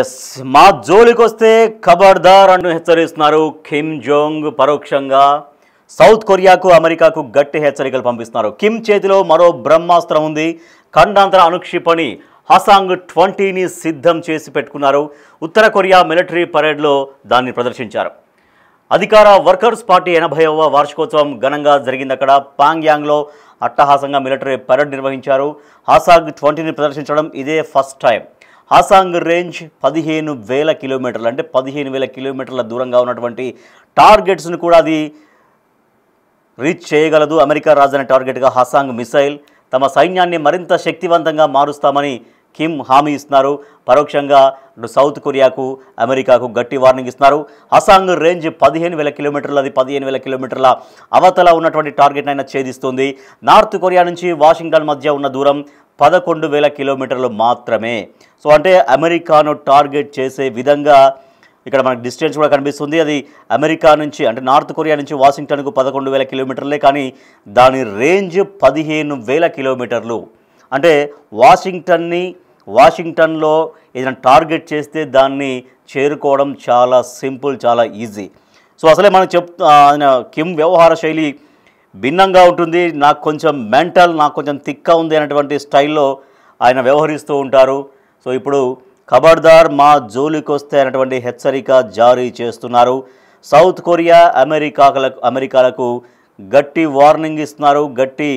Yes మా జోలికొస్తే ఖబర్దార్ అంటూ హెచ్చరిస్తున్నారు కిమ్ జోంగ్. పరోక్షంగా సౌత్ కొరియాకు అమెరికాకు గట్టి హెచ్చరికలు పంపిస్తున్నారు. కిమ్ చేతిలో మరో బ్రహ్మాస్త్రం ఉంది. ఖండాంతర అణుక్షిపణి హసాంగ్ 20ని సిద్ధం చేసి పెట్టుకున్నారు. ఉత్తర కొరియా మిలిటరీ పరేడ్లో దాన్ని ప్రదర్శించారు. అధికార వర్కర్స్ పార్టీ 80వ వార్షికోత్సవం ఘనంగా జరిగింది. అక్కడ పాంగ్యాంగ్లో అట్టహాసంగా మిలిటరీ పరేడ్ నిర్వహించారు. హసాంగ్ 20ని ప్రదర్శించడం ఇదే ఫస్ట్ టైం. హసాంగ్ రేంజ్ 15,000 కిలోమీటర్లు, అంటే 15,000 కిలోమీటర్ల దూరంగా ఉన్నటువంటి టార్గెట్స్ను కూడా అది రీచ్ చేయగలదు. అమెరికా రాజధాని టార్గెట్గా హసాంగ్ మిసైల్. తమ సైన్యాన్ని మరింత శక్తివంతంగా మారుస్తామని కిమ్ హామీ ఇస్తున్నారు. పరోక్షంగా సౌత్ కొరియాకు అమెరికాకు గట్టి వార్నింగ్ ఇస్తున్నారు. హసాంగ్ రేంజ్ 15,000 కిలోమీటర్లు, అది 15,000 కిలోమీటర్ల అవతల ఉన్నటువంటి టార్గెట్ అయినా ఛేదిస్తుంది. నార్త్ కొరియా నుంచి వాషింగ్టన్ మధ్య ఉన్న దూరం 11,000 కిలోమీటర్లు మాత్రమే. సో అంటే అమెరికాను టార్గెట్ చేసే విధంగా ఇక్కడ మనకు డిస్టెన్స్ కూడా కనిపిస్తుంది. అది అమెరికా నుంచి, అంటే నార్త్ కొరియా నుంచి వాషింగ్టన్కు 11,000 కిలోమీటర్లే, కానీ దాని రేంజ్ 15,000 కిలోమీటర్లు. అంటే వాషింగ్టన్లో ఏదైనా టార్గెట్ చేస్తే దాన్ని చేరుకోవడం చాలా సింపుల్, చాలా ఈజీ. సో అసలే మనం కిమ్ వ్యవహార శైలి భిన్నంగా ఉంటుంది. నాకు కొంచెం మెంటల్, నాకు కొంచెం తిక్కా ఉంది అనేటువంటి స్టైల్లో ఆయన వ్యవహరిస్తూ ఉంటారు. సో ఇప్పుడు ఖబర్దార్ మా జోలికొస్తే అనేటువంటి హెచ్చరిక జారీ చేస్తున్నారు. సౌత్ కొరియా అమెరికాలకు గట్టి వార్నింగ్ ఇస్తున్నారు, గట్టి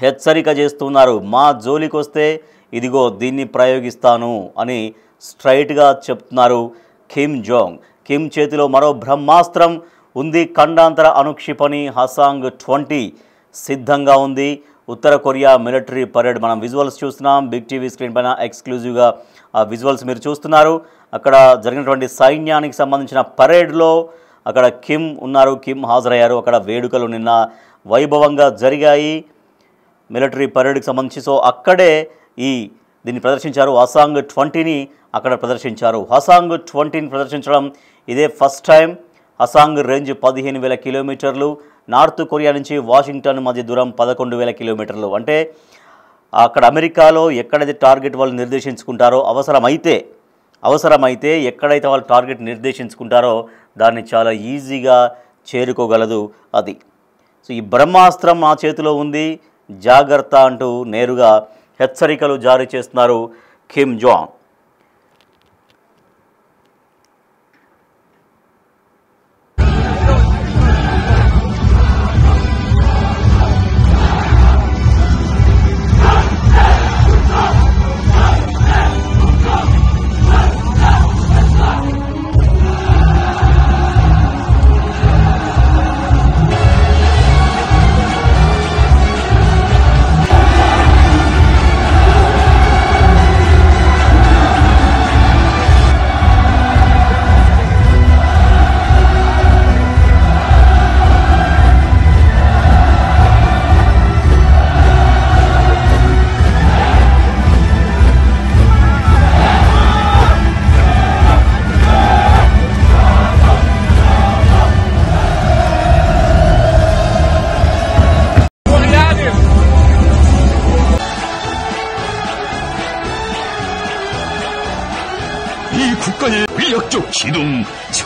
హెచ్చరిక చేస్తున్నారు. మా జోలికొస్తే ఇదిగో దీన్ని ప్రయోగిస్తాను అని స్ట్రైట్గా చెప్తున్నారు కిమ్ జోంగ్. కిమ్ చేతిలో మరో బ్రహ్మాస్త్రం ఉంది. ఖండాంతర అణుక్షిపణి హసాంగ్ 20 సిద్ధంగా ఉంది. ఉత్తర కొరియా మిలిటరీ పరేడ్ మనం విజువల్స్ చూస్తున్నాం. బిగ్ టీవీ స్క్రీన్ పైన ఎక్స్క్లూజివ్గా ఆ విజువల్స్ మీరు చూస్తున్నారు. అక్కడ జరిగినటువంటి సైన్యానికి సంబంధించిన పరేడ్లో అక్కడ కిమ్ ఉన్నారు, కిమ్ హాజరయ్యారు. అక్కడ వేడుకలు నిన్న వైభవంగా జరిగాయి మిలిటరీ పరేడ్కి సంబంధించి. సో అక్కడే దీన్ని ప్రదర్శించారు. హసాంగ్ 20ని అక్కడ ప్రదర్శించారు. హసాంగ్ 20ని ప్రదర్శించడం ఇదే ఫస్ట్ టైం. హసాంగ్ రేంజ్ 15,000 కిలోమీటర్లు. నార్త్ కొరియా నుంచి వాషింగ్టన్ మధ్య దూరం 11,000 కిలోమీటర్లు. అంటే అక్కడ అమెరికాలో ఎక్కడైతే టార్గెట్ వాళ్ళు నిర్దేశించుకుంటారో, అవసరమైతే ఎక్కడైతే వాళ్ళు టార్గెట్ నిర్దేశించుకుంటారో దాన్ని చాలా ఈజీగా చేరుకోగలదు అది. సో ఈ బ్రహ్మాస్త్రం మా చేతిలో ఉంది, జాగ్రత్త అంటూ నేరుగా హెచ్చరికలు జారీ చేస్తున్నారు కిమ్ జాంగ్. 국가의 전략적 지동, 저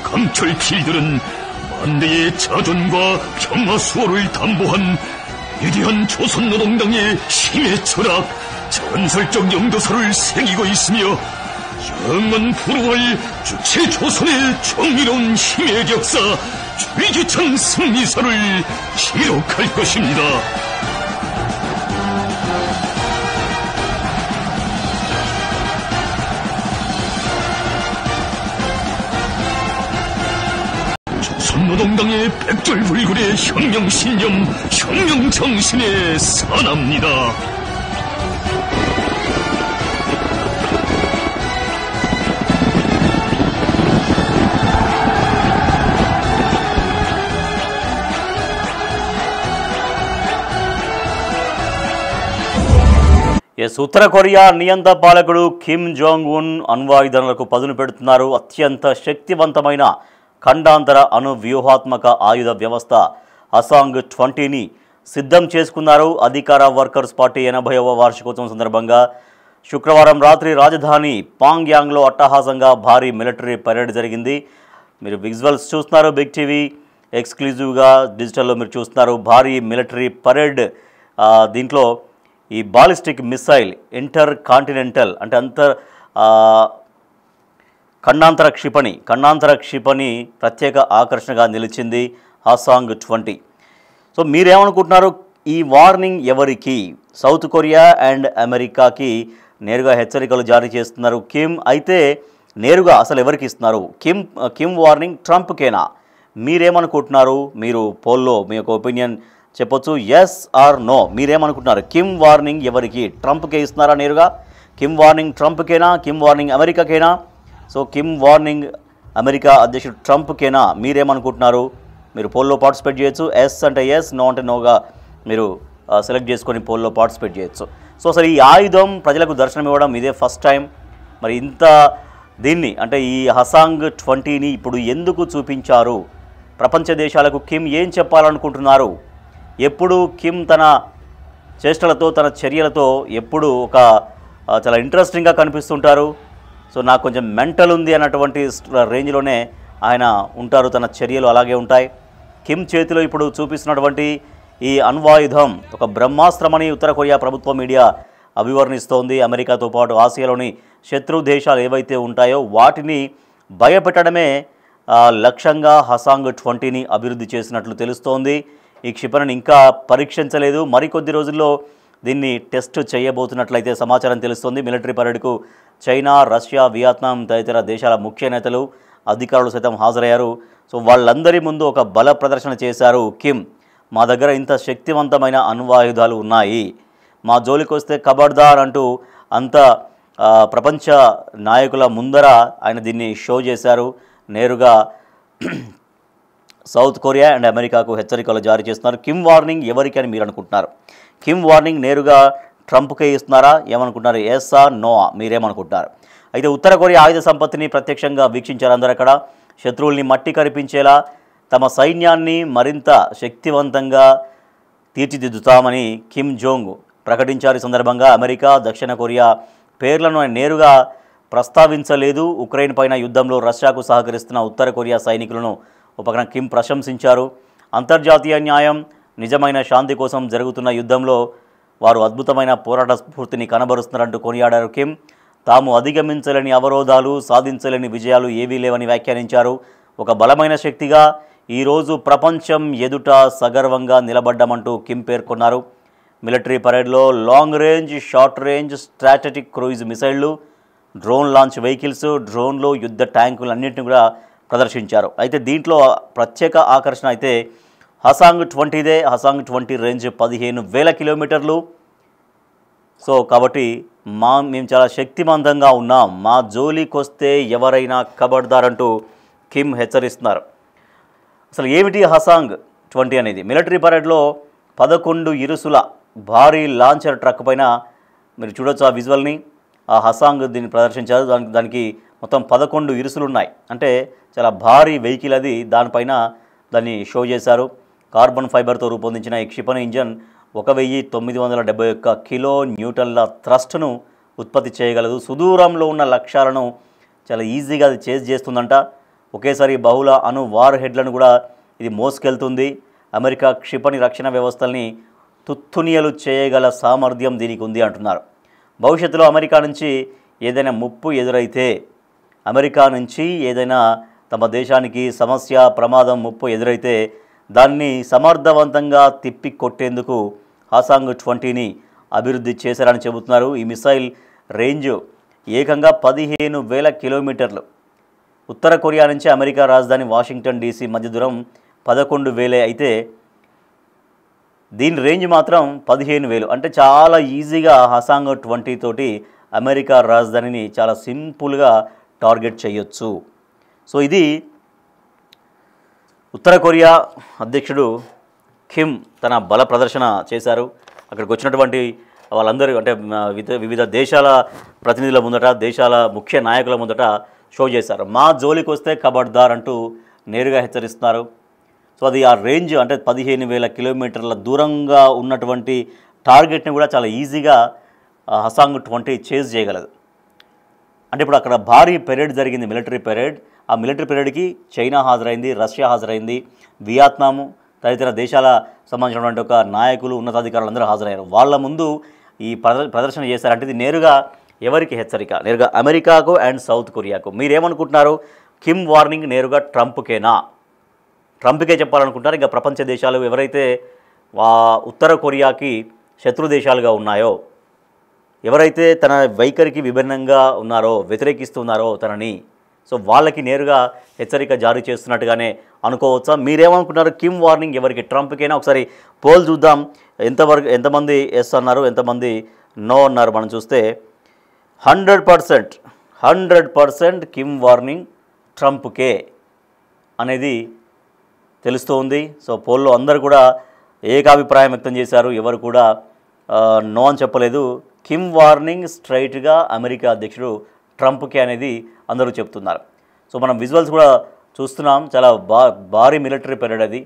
강철필들은 만대의 자존과 평화 수호를 담보한 위대한 조선노동당의 힘의 철학, 전설적 영도사를 새기고 있으며 영원 불후할 주체 조선의 정의로운 힘의 역사, 위기찬 승리사를 기록할 것입니다. 조선노동당의 백절불굴의 혁명신념, 혁명정신에 산합니다. ఉత్తర కొరియా నియంత పాలకుడు కిమ్ జోంగ్ ఉన్ అణ్వాయుధాలకు పదును పెడుతున్నారు. అత్యంత శక్తివంతమైన ఖండాంతర అణు వ్యూహాత్మక ఆయుధ వ్యవస్థ హసాంగ్ 20ని సిద్ధం చేసుకున్నారు. అధికార వర్కర్స్ పార్టీ 80వ వార్షికోత్సవం సందర్భంగా శుక్రవారం రాత్రి రాజధాని పాంగ్యాంగ్లో అట్టహాసంగా భారీ మిలిటరీ పరేడ్ జరిగింది. మీరు విజువల్స్ చూస్తున్నారు, బిగ్ టీవీ ఎక్స్క్లూజివ్గా డిజిటల్లో మీరు చూస్తున్నారు భారీ మిలిటరీ పరేడ్. దీంట్లో ఈ బాలిస్టిక్ మిసైల్ ఇంటర్ కాంటినెంటల్ అంటే ఖండాంతర క్షిపణి ప్రత్యేక ఆకర్షణగా నిలిచింది హసాంగ్ 20. సో మీరేమనుకుంటున్నారు? ఈ వార్నింగ్ ఎవరికి? సౌత్ కొరియా అండ్ అమెరికాకి నేరుగా హెచ్చరికలు జారీ చేస్తున్నారు కిమ్. అయితే నేరుగా అసలు ఎవరికి ఇస్తున్నారు? కిమ్ వార్నింగ్ ట్రంప్కేనా? మీరేమనుకుంటున్నారు? మీరు పోల్లో మీ యొక్క ఒపీనియన్ చెప్పొచ్చు, ఎస్ ఆర్ నో. మీరేమనుకుంటున్నారు? కిమ్ వార్నింగ్ ఎవరికి? ట్రంప్కే ఇస్తున్నారా నేరుగా? కిమ్ వార్నింగ్ ట్రంప్కేనా? కిమ్ వార్నింగ్ అమెరికాకేనా? సో కిమ్ వార్నింగ్ అమెరికా అధ్యక్షుడు ట్రంప్కేనా? మీరేమనుకుంటున్నారు? మీరు పోల్లో పార్టిసిపేట్ చేయొచ్చు. ఎస్ అంటే ఎస్, నో అంటే నోగా మీరు సెలెక్ట్ చేసుకొని పోల్లో పార్టిసిపేట్ చేయొచ్చు. సో అసలు ఈ ఆయుధం ప్రజలకు దర్శనం ఇవ్వడం ఇదే ఫస్ట్ టైం. మరి దీన్ని అంటే ఈ హసాంగ్ 20ని ఇప్పుడు ఎందుకు చూపించారు? ప్రపంచ దేశాలకు కిమ్ ఏం చెప్పాలనుకుంటున్నారు? ఎప్పుడు కిమ్ తన చేష్టలతో తన చర్యలతో ఎప్పుడు ఒక చాలా ఇంట్రెస్టింగ్గా కనిపిస్తుంటారు. సో నాకు కొంచెం మెంటల్ ఉంది అన్నటువంటి రేంజ్లోనే ఆయన ఉంటారు, తన చర్యలు అలాగే ఉంటాయి. కిమ్ చేతిలో ఇప్పుడు చూపిస్తున్నటువంటి ఈ అణ్వాయుధం ఒక బ్రహ్మాస్త్రమని ఉత్తర కొరియా ప్రభుత్వ మీడియా అభివర్ణిస్తోంది. అమెరికాతో పాటు ఆసియాలోని శత్రు దేశాలు ఏవైతే ఉంటాయో వాటిని భయపెట్టడమే లక్ష్యంగా హసాంగ్ 20ని అభివృద్ధి చేసినట్లు తెలుస్తోంది. ఈ క్షిపణిని ఇంకా పరీక్షించలేదు, మరికొద్ది రోజుల్లో దీన్ని టెస్ట్ చేయబోతున్నట్లయితే సమాచారం తెలుస్తోంది. మిలిటరీ పరేడ్కు చైనా, రష్యా, వియత్నాం తదితర దేశాల ముఖ్య నేతలు, అధికారులు సైతం హాజరయ్యారు. సో వాళ్ళందరి ముందు ఒక బల ప్రదర్శన చేశారు కిమ్. మా దగ్గర ఇంత శక్తివంతమైన అణ్వాయుధాలు ఉన్నాయి, మా జోలికి వస్తే ఖబర్దార్ అంటూ ప్రపంచ నాయకుల ముందర ఆయన దీన్ని షో చేశారు. నేరుగా సౌత్ కొరియా అండ్ అమెరికాకు హెచ్చరికలు జారీ చేస్తున్నారు. కిమ్ వార్నింగ్ ఎవరికి అని మీరు అనుకుంటున్నారు? కిమ్ వార్నింగ్ నేరుగా ట్రంప్కే ఇస్తున్నారా? ఏమనుకుంటున్నారు? Yes or no? మీరేమనుకుంటున్నారు? అయితే ఉత్తర కొరియా ఆయుధ సంపత్తిని ప్రత్యక్షంగా వీక్షించారు అందరూ. అక్కడ శత్రువుల్ని మట్టి కరిపించేలా తమ సైన్యాన్ని మరింత శక్తివంతంగా తీర్చిదిద్దుతామని కిమ్ జోంగ్ ప్రకటించారు. ఈ సందర్భంగా అమెరికా, దక్షిణ కొరియా పేర్లను నేరుగా ప్రస్తావించలేదు. ఉక్రెయిన్ పైన యుద్ధంలో రష్యాకు సహకరిస్తున్న ఉత్తర కొరియా సైనికులను ఉపకరణ కిమ్ ప్రశంసించారు. అంతర్జాతీయ న్యాయం, నిజమైన శాంతి కోసం జరుగుతున్న యుద్ధంలో వారు అద్భుతమైన పోరాట స్ఫూర్తిని కనబరుస్తున్నారంటూ కొనియాడారు కిమ్. తాము అధిగమించలేని అవరోధాలు, సాధించలేని విజయాలు ఏవీ లేవని వ్యాఖ్యానించారు. ఒక బలమైన శక్తిగా ఈరోజు ప్రపంచం ఎదుట సగర్వంగా నిలబడ్డామంటూ కిమ్ పేర్కొన్నారు. మిలిటరీ పరేడ్లో long range, short range strategic cruise మిసైళ్లు, డ్రోన్ లాంచ్ వెహికల్స్, డ్రోన్లు, యుద్ధ ట్యాంకులు అన్నింటినీ కూడా ప్రదర్శించారు. అయితే దీంట్లో ప్రత్యేక ఆకర్షణ అయితే హసాంగ్ 20దే. హసాంగ్ 20 రేంజ్ 15,000 కిలోమీటర్లు. సో కాబట్టి మేము చాలా శక్తివంతంగా ఉన్నాం, మా జోలికొస్తే ఎవరైనా ఖబర్దారంటూ కిమ్ హెచ్చరిస్తున్నారు. అసలు ఏమిటి హసాంగ్ 20 అనేది? మిలిటరీ పరేడ్లో 11 ఇరుసుల భారీ లాంచర్ ట్రక్ పైన మీరు చూడొచ్చు ఆ విజువల్ని. ఆ హసాంగ్ దీన్ని ప్రదర్శించారు. దానికి మొత్తం 11 ఇరుసులు ఉన్నాయి. అంటే చాలా భారీ వెహికల్ అది. దానిపైన దాన్ని షో చేశారు. కార్బన్ ఫైబర్తో రూపొందించిన ఈ క్షిపణి ఇంజన్ 1971 కిలో న్యూటన్ల థ్రస్ట్ను ఉత్పత్తి చేయగలదు. సుదూరంలో ఉన్న లక్ష్యాలను చాలా ఈజీగా అది చేజ్ చేస్తుందంట. ఒకేసారి బహుళ వార్ హెడ్లను కూడా ఇది మోసుకెళ్తుంది. అమెరికా క్షిపణి రక్షణ వ్యవస్థల్ని తుత్తునియలు చేయగల సామర్థ్యం దీనికి ఉంది అంటున్నారు. భవిష్యత్తులో అమెరికా నుంచి ఏదైనా ముప్పు ఎదురైతే, అమెరికా నుంచి ఏదైనా తమ దేశానికి సమస్య, ప్రమాదం, ముప్పు ఎదురైతే దాన్ని సమర్థవంతంగా తిప్పి కొట్టేందుకు హసాంగ్ 20ని అభివృద్ధి చేశారని చెబుతున్నారు. ఈ మిసైల్ రేంజ్ ఏకంగా 15,000 కిలోమీటర్లు. ఉత్తర కొరియా నుంచి అమెరికా రాజధాని వాషింగ్టన్ డీసీ మధ్య దూరం 11,000 అయితే దీని రేంజ్ మాత్రం 15,000. అంటే చాలా ఈజీగా హసాంగ్ 20 తోటి అమెరికా రాజధానిని చాలా సింపుల్గా టార్గెట్ చేయొచ్చు. సో ఇది ఉత్తర కొరియా అధ్యక్షుడు కిమ్ తన బల ప్రదర్శన చేశారు. అక్కడికి వచ్చినటువంటి వాళ్ళందరూ అంటే వివిధ దేశాల ప్రతినిధుల ముందట, దేశాల ముఖ్య నాయకుల ముందట షో చేశారు. మా జోలికి వస్తే ఖబర్దార్ అంటూ నేరుగా హెచ్చరిస్తున్నారు. సో అది ఆ రేంజ్ అంటే 15,000 కిలోమీటర్ల దూరంగా ఉన్నటువంటి టార్గెట్ని కూడా చాలా ఈజీగా హసాంగ్ 20 చేజ్ చేయగలదు. అంటే ఇప్పుడు అక్కడ భారీ పెరేడ్ జరిగింది, మిలిటరీ పెరేడ్. ఆ మిలిటరీ పెరేడ్కి చైనా హాజరైంది, రష్యా హాజరైంది, వియత్నాము తదితర దేశాల సంబంధించినటువంటి ఒక నాయకులు, ఉన్నతాధికారులు అందరూ హాజరయ్యారు. వాళ్ళ ముందు ఈ ప్రదర్శన చేశారంటే ఇది నేరుగా ఎవరికి హెచ్చరిక? నేరుగా అమెరికాకు అండ్ సౌత్ కొరియాకు. మీరేమనుకుంటున్నారు? కిమ్ వార్నింగ్ నేరుగా ట్రంప్కేనా? ట్రంప్కే చెప్పాలనుకుంటారు? ఇంకా ప్రపంచ దేశాలు ఎవరైతే ఉత్తర కొరియాకి శత్రు దేశాలుగా ఉన్నాయో, ఎవరైతే తన వైఖరికి విభిన్నంగా ఉన్నారో, వ్యతిరేకిస్తున్నారో తనని, సో వాళ్ళకి నేరుగా హెచ్చరిక జారీ చేస్తున్నట్టుగానే అనుకోవచ్చా? మీరేమనుకుంటున్నారు? కిమ్ వార్నింగ్ ఎవరికి? ట్రంప్కైనా? ఒకసారి పోల్ చూద్దాం. ఎంతమంది ఎస్ అన్నారు, ఎంతమంది నో అన్నారు. మనం చూస్తే 100% కిమ్ వార్నింగ్ ట్రంప్కే అనేది తెలుస్తూ ఉంది. సో పోల్లో అందరూ కూడా ఏకాభిప్రాయం వ్యక్తం చేశారు, ఎవరు కూడా నో అని చెప్పలేదు. కిమ్ వార్నింగ్ స్ట్రైట్గా అమెరికా అధ్యక్షుడు ట్రంప్కే అనేది అందరూ చెప్తున్నారు. సో మనం విజువల్స్ కూడా చూస్తున్నాం, చాలా భారీ మిలిటరీ పెరేడ్ అది.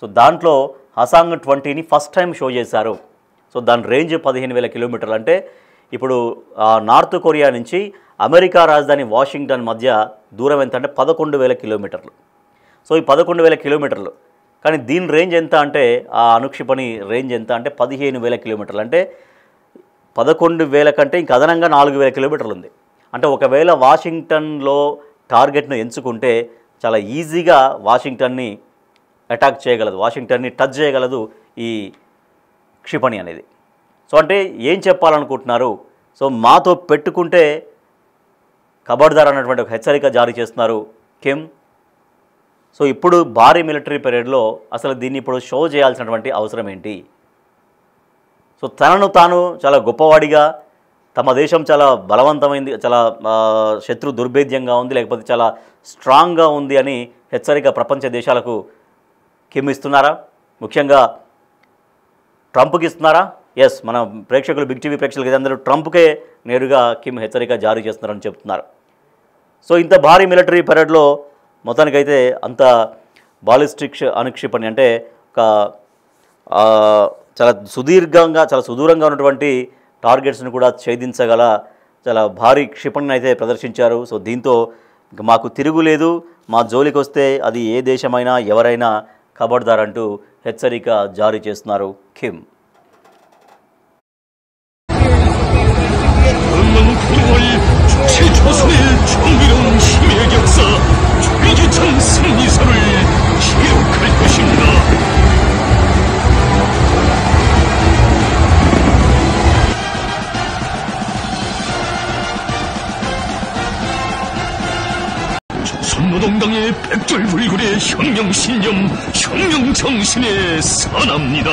సో దాంట్లో హసాంగ్ 20ని ఫస్ట్ టైం షో చేశారు. సో దాని రేంజ్ 15,000 కిలోమీటర్లు. అంటే ఇప్పుడు నార్త్ కొరియా నుంచి అమెరికా రాజధాని వాషింగ్టన్ మధ్య దూరం ఎంత అంటే 11,000 కిలోమీటర్లు. సో ఈ 11,000 కిలోమీటర్లు, కానీ దీని రేంజ్ ఎంత అంటే, ఆ అనుక్షిపణి రేంజ్ ఎంత అంటే 15,000 కిలోమీటర్లు. అంటే 11,000 కంటే ఇంక అదనంగా 4,000 కిలోమీటర్లు ఉంది. అంటే ఒకవేళ వాషింగ్టన్లో టార్గెట్ను ఎంచుకుంటే చాలా ఈజీగా వాషింగ్టన్ని అటాక్ చేయగలదు, వాషింగ్టన్ని టచ్ చేయగలదు ఈ క్షిపణి అనేది. సో అంటే ఏం చెప్పాలనుకుంటున్నారు? సో మాతో పెట్టుకుంటే ఖబర్దార్ అన్నటువంటి ఒక హెచ్చరిక జారీ చేస్తున్నారు కిమ్. సో ఇప్పుడు భారీ మిలిటరీ పెరేడ్లో అసలు దీన్ని ఇప్పుడు షో చేయాల్సినటువంటి అవసరం ఏంటి? సో తనను తాను చాలా గొప్పవాడిగా, తమ దేశం చాలా బలవంతమైంది, చాలా శత్రు దుర్భేద్యంగా ఉంది, లేకపోతే చాలా స్ట్రాంగ్గా ఉంది అని హెచ్చరిక ప్రపంచ దేశాలకు కిమ్ ఇస్తున్నారా? ముఖ్యంగా ట్రంప్కి ఇస్తున్నారా? ఎస్, మన ప్రేక్షకులు, బిగ్ టీవీ ప్రేక్షకులు అందరూ ట్రంప్కే నేరుగా కిమ్ హెచ్చరిక జారీ చేస్తున్నారని చెప్తున్నారు. సో ఇంత భారీ మిలిటరీ పెరేడ్లో మొత్తానికైతే అంత బాలిస్టిక్ అనుక్షిపణి అంటే ఒక చాలా సుదూరంగా ఉన్నటువంటి టార్గెట్స్ని కూడా ఛేదించగల చాలా భారీ క్షిపణిని అయితే ప్రదర్శించారు. సో దీంతో ఇంక మాకు తిరుగులేదు, మా జోలికి వస్తే అది ఏ దేశమైనా ఎవరైనా ఖబర్దార్ అంటూ హెచ్చరిక జారీ చేస్తున్నారు కిమ్. 조선의 정의로운 힘의 역사, 최지창 승리사를 기록할 것입니다. 조선노동당의 백절불굴의 혁명신념, 혁명정신에 산합니다.